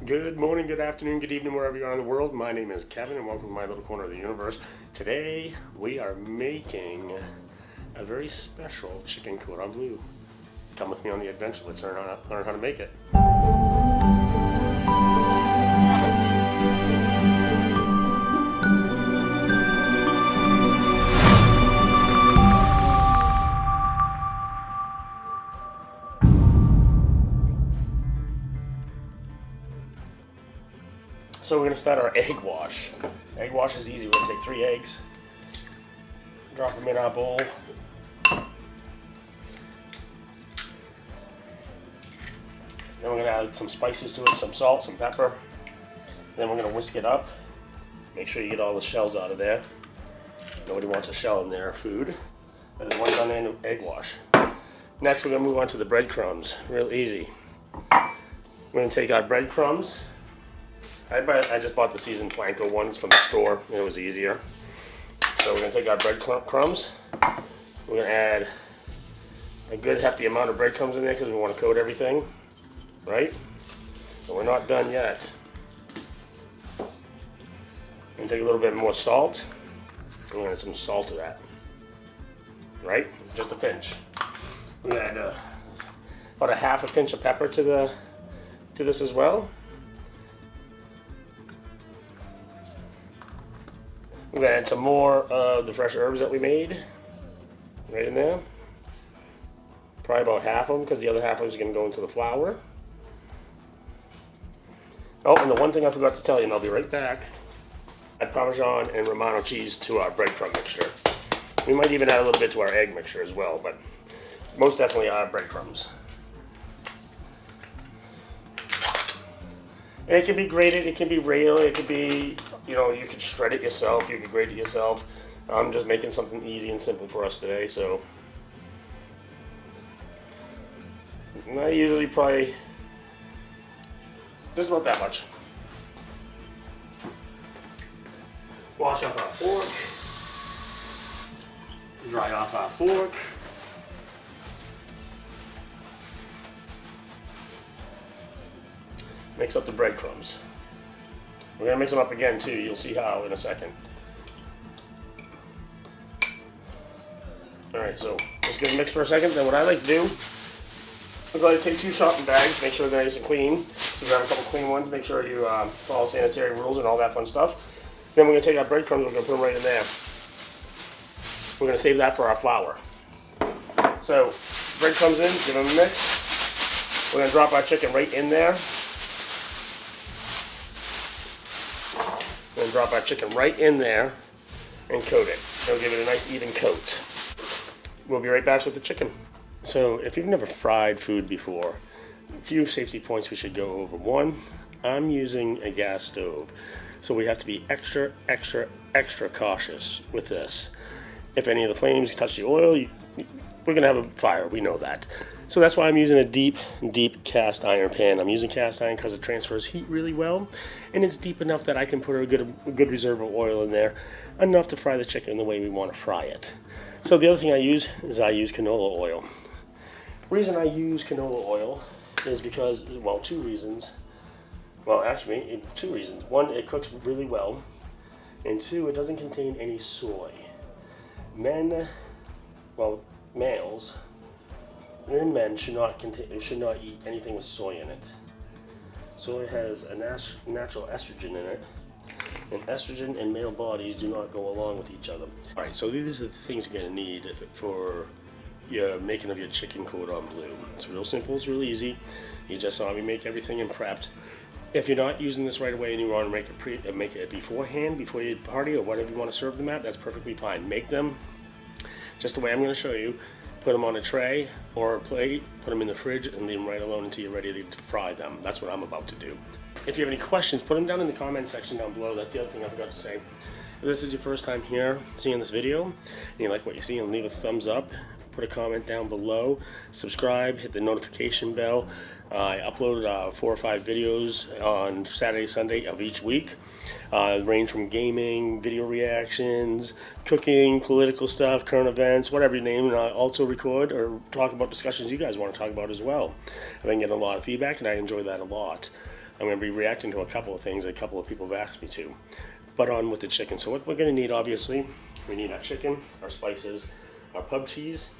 Good morning, good afternoon, good evening, wherever you are in the world. My name is Kevin, and welcome to my little corner of the universe. Today, we are making a very special chicken cordon bleu. Come with me on the adventure. Let's learn how to make it. So we're going to start our egg wash. Egg wash is easy. We're going to take 3 eggs, drop them in our bowl. Then we're going to add some spices to it, some salt, some pepper. Then we're going to whisk it up. Make sure you get all the shells out of there. Nobody wants a shell in their food. That is one done in egg wash. Next, we're going to move on to the breadcrumbs. Real easy. We're going to take our breadcrumbs. I just bought the seasoned Planko ones from the store. It was easier. So we're going to take our breadcrumbs. We're going to add a good hefty amount of breadcrumbs in there because we want to coat everything. Right? But we're not done yet. We're going to take a little bit more salt. We're going to add some salt to that. Right? Just a pinch. We're going to add about a half a pinch of pepper to this as well. We're going to add some more of the fresh herbs that we made right in there. Probably about half of them because the other half is going to go into the flour. Oh, and the one thing I forgot to tell you, and I'll be right back, add Parmesan and Romano cheese to our breadcrumb mixture. We might even add a little bit to our egg mixture as well, but most definitely our breadcrumbs. And it can be grated, it can be real, it could be, you could shred it yourself, you could grate it yourself. I'm just making something easy and simple for us today, so. And I usually probably, just about that much. Wash off our fork. Dry off our fork. Mix up the breadcrumbs. We're going to mix them up again too. You'll see how in a second. Alright, so just give it a mix for a second. Then what I like to do is I like to take 2 shopping bags, make sure they're nice and clean. You grab a couple clean ones, make sure you follow sanitary rules and all that fun stuff. Then we're going to take our breadcrumbs, we're going to put them right in there. We're going to save that for our flour. So, breadcrumbs in, give them a mix. We're going to drop our chicken right in there. We're going to drop our chicken right in there and coat it. It'll give it a nice even coat. We'll be right back with the chicken. So if you've never fried food before, a few safety points we should go over. One, I'm using a gas stove, so we have to be extra, extra, extra cautious with this. If any of the flames touch the oil, we're going to have a fire, we know that. So that's why I'm using a deep, deep cast iron pan. I'm using cast iron because it transfers heat really well, and it's deep enough that I can put a good reserve of oil in there, enough to fry the chicken the way we want to fry it. So the other thing I use is canola oil. The reason I use canola oil is because, well, 2 reasons. Well, actually, 2 reasons. 1, it cooks really well, and 2, it doesn't contain any soy. Males and men should not eat anything with soy in it. Soy has a natural estrogen in it, and estrogen and male bodies do not go along with each other. Alright, so these are the things you're going to need for your making of your chicken cordon bleu. It's real simple, it's real easy. You just saw me make everything and prepped. If you're not using this right away and you want to make it beforehand, before you party or whatever you want to serve them at, that's perfectly fine. Make them just the way I'm going to show you. Put them on a tray or a plate, put them in the fridge, and leave them right alone until you're ready to fry them. That's what I'm about to do. If you have any questions, put them down in the comment section down below. That's the other thing I forgot to say. If this is your first time here seeing this video, and you like what you see, leave a thumbs up. Put a comment down below, subscribe, hit the notification bell. I upload 4 or 5 videos on Saturday, Sunday of each week. Range from gaming, video reactions, cooking, political stuff, current events, whatever you name. And I also record or talk about discussions you guys want to talk about as well. I've been getting a lot of feedback, and I enjoy that a lot. I'm going to be reacting to a couple of things a couple of people have asked me to. But on with the chicken. So what we're going to need, obviously, we need our chicken, our spices, our pub cheese.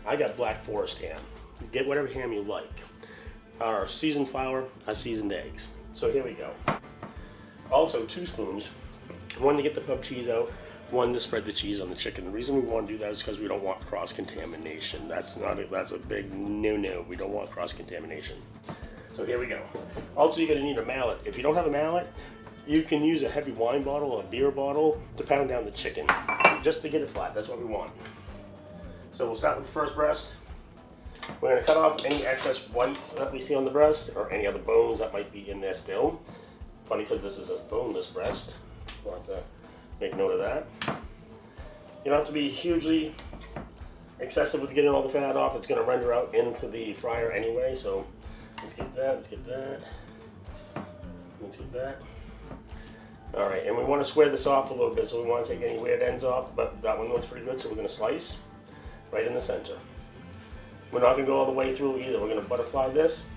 I got Black Forest ham. Get whatever ham you like. Our seasoned flour, our seasoned eggs. So here we go. Also 2 spoons. One to get the pub cheese out, one to spread the cheese on the chicken. The reason we want to do that is because we don't want cross-contamination. That's a big no-no. We don't want cross-contamination. So here we go. Also, you're going to need a mallet. If you don't have a mallet, you can use a heavy wine bottle or a beer bottle to pound down the chicken, just to get it flat. That's what we want. So we'll start with the first breast. We're going to cut off any excess white that we see on the breast, or any other bones that might be in there still. Funny, because this is a boneless breast. We'll have to make note of that. You don't have to be hugely excessive with getting all the fat off. It's going to render out into the fryer anyway, so let's get that, let's get that, let's get that. Alright, and we want to square this off a little bit, so we want to take any weird ends off, but that one looks pretty good, so we're going to slice right in the center. We're not going to go all the way through either. We're going to butterfly this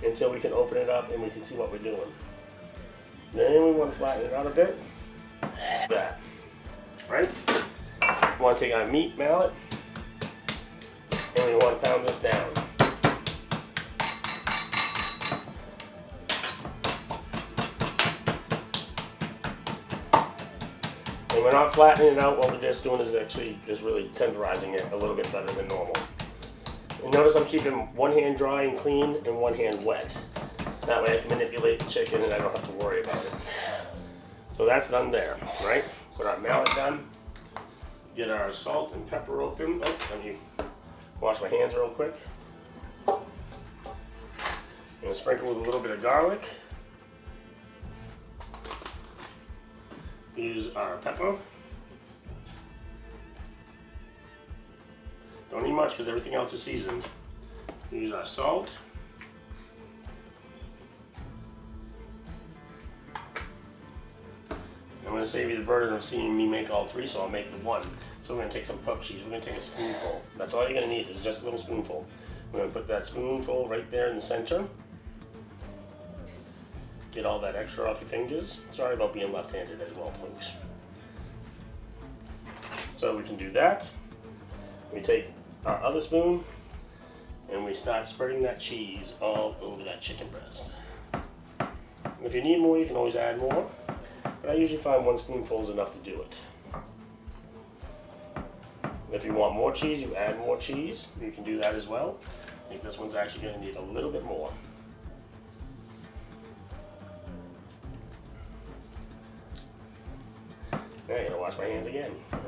until we can open it up and we can see what we're doing. Then we want to flatten it out a bit. That. Right? We want to take our meat mallet and we want to pound this down. And we're not flattening it out. What we're just doing is actually just really tenderizing it a little bit better than normal. And notice I'm keeping one hand dry and clean and one hand wet. That way I can manipulate the chicken and I don't have to worry about it. So that's done there, right? Put our mallet down. Get our salt and pepper open. Oh, let me wash my hands real quick. I'm going to sprinkle with a little bit of garlic. Use our pepper. Don't need much because everything else is seasoned. Use our salt. I'm going to save you the burden of seeing me make all 3, so I'll make the 1. So we're going to take some pub cheese. We're going to take a spoonful. That's all you're going to need is just a little spoonful. We're going to put that spoonful right there in the center. Get all that extra off your fingers. Sorry about being left-handed as well, folks. So we can do that. We take our other spoon and we start spreading that cheese all over that chicken breast. If you need more, you can always add more. But I usually find 1 spoonful is enough to do it. If you want more cheese, you add more cheese. You can do that as well. I think this one's actually going to need a little bit more. Now I gotta wash my hands again. So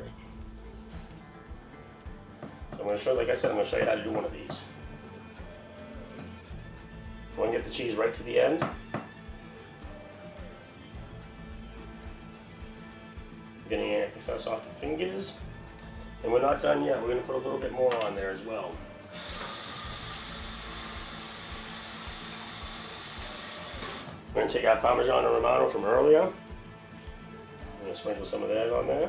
I'm going to show, like I said, I'm going to show you how to do one of these. You want to get the cheese right to the end. Getting excess off your fingers. And we're not done yet. We're going to put a little bit more on there as well. We're going to take our Parmesan Romano from earlier. I'm going to sprinkle some of that on there.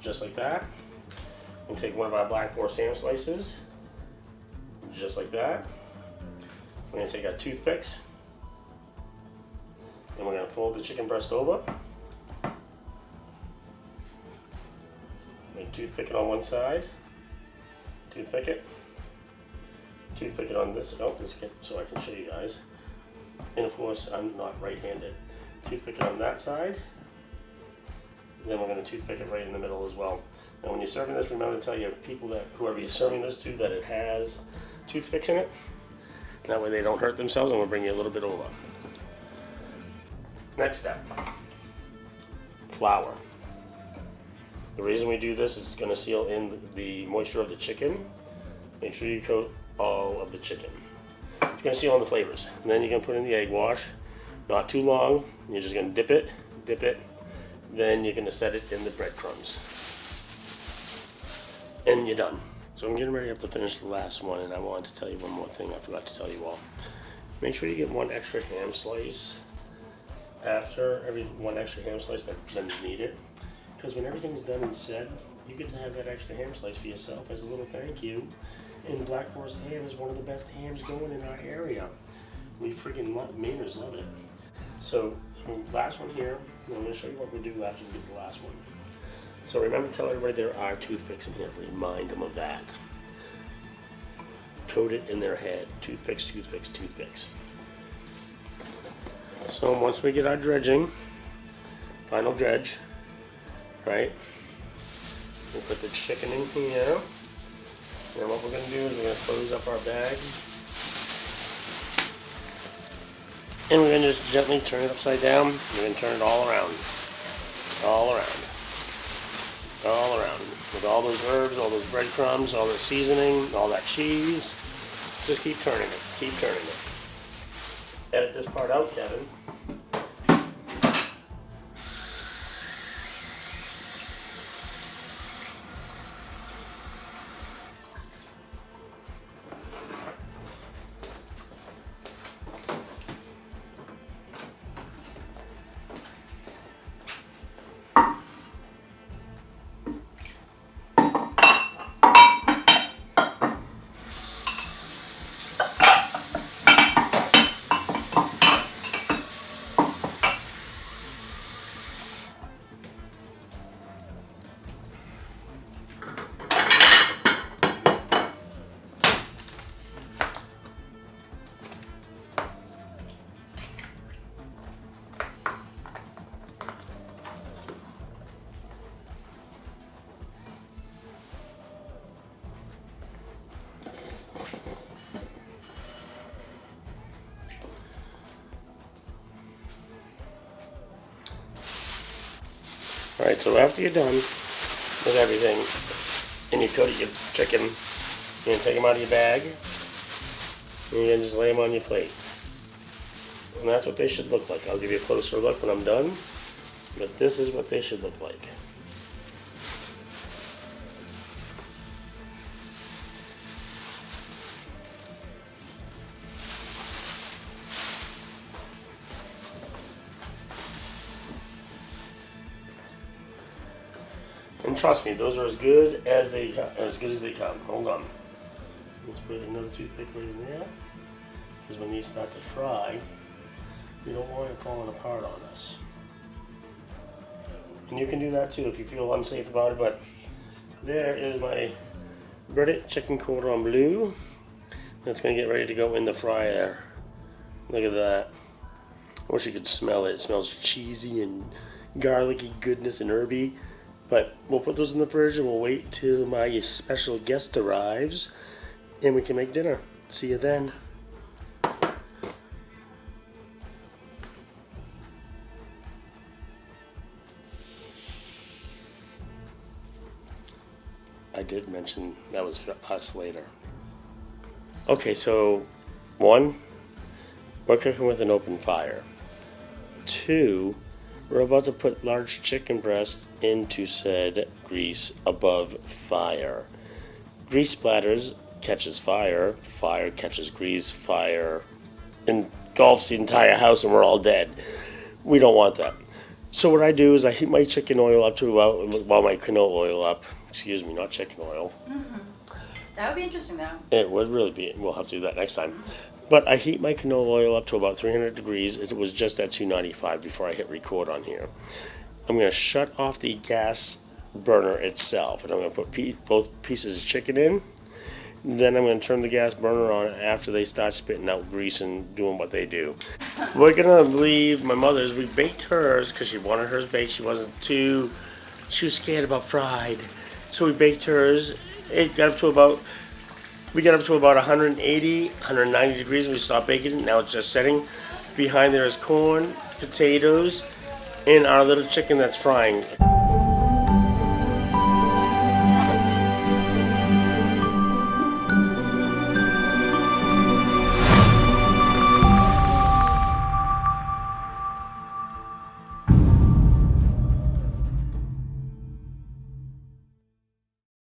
Just like that. And take one of our Black Forest ham slices. Just like that. We're going to take our toothpicks. And we're going to fold the chicken breast over. Make toothpick it on one side. Toothpick it. Toothpick it on this. Oh, so I can show you guys. And of course, I'm not right-handed. Toothpick it on that side. And then we're going to toothpick it right in the middle as well. Now, when you're serving this, remember to tell your people that whoever you're serving this to that it has toothpicks in it. That way they don't hurt themselves, and we'll bring you a little bit over. Next step, flour. The reason we do this is it's going to seal in the moisture of the chicken. Make sure you coat all of the chicken. It's going to seal in the flavors. And then you're going to put in the egg wash. Not too long. You're just going to dip it. Then you're going to set it in the breadcrumbs. And you're done. So I'm getting ready to finish the last one, and I wanted to tell you one more thing I forgot to tell you all. Make sure you get 1 extra ham slice after every 1 extra ham slice that's needed. Because when everything's done and said, you get to have that extra ham slice for yourself as a little thank you. And Black Forest ham is one of the best hams going in our area. We freaking love, Mainers love it. So, last one here, I'm going to show you what we do after we do the last one. So remember to tell everybody there are toothpicks in here. Remind them of that. Code it in their head. Toothpicks, toothpicks, toothpicks. So once we get our dredging, final dredge, right? We put the chicken in here. And what we're going to do is we're going to close up our bag. And we're going to just gently turn it upside down. We're going to turn it all around. All around. All around. With all those herbs, all those breadcrumbs, all the seasoning, all that cheese. Just keep turning it. Keep turning it. Edit this part out, Kevin. Alright, so after you're done with everything, and you coat your chicken, you're going to take them out of your bag, and you're going to just lay them on your plate. And that's what they should look like. I'll give you a closer look when I'm done, but this is what they should look like. And trust me, those are as good as they come. Hold on. Let's put another toothpick right in there. Because when these start to fry, we don't want it falling apart on us. And you can do that too if you feel unsafe about it. But there is my breaded chicken cordon bleu. That's going to get ready to go in the fryer. Look at that. I wish you could smell it. It smells cheesy and garlicky goodness and herby. But we'll put those in the fridge and we'll wait till my special guest arrives and we can make dinner. See you then. I did mention that was for us later. Okay, so 1, we're cooking with an open fire. 2, we're about to put large chicken breast into said grease above fire. Grease splatters catches fire, fire catches grease, fire engulfs the entire house and we're all dead. We don't want that. So what I do is I heat my chicken oil up to about, my canola oil up. Excuse me, not chicken oil. Mm-hmm. That would be interesting though. It would really be. We'll have to do that next time. But I heat my canola oil up to about 300 degrees. It was just at 295 before I hit record on here. I'm going to shut off the gas burner itself. And I'm going to put both pieces of chicken in. Then I'm going to turn the gas burner on after they start spitting out grease and doing what they do. We're going to leave my mother's. We baked hers because she wanted hers baked. She was scared about fried. So we baked hers. It got up to about... We got up to about 180, 190 degrees. We stopped baking it. Now it's just setting. Behind there is corn, potatoes, and our little chicken that's frying.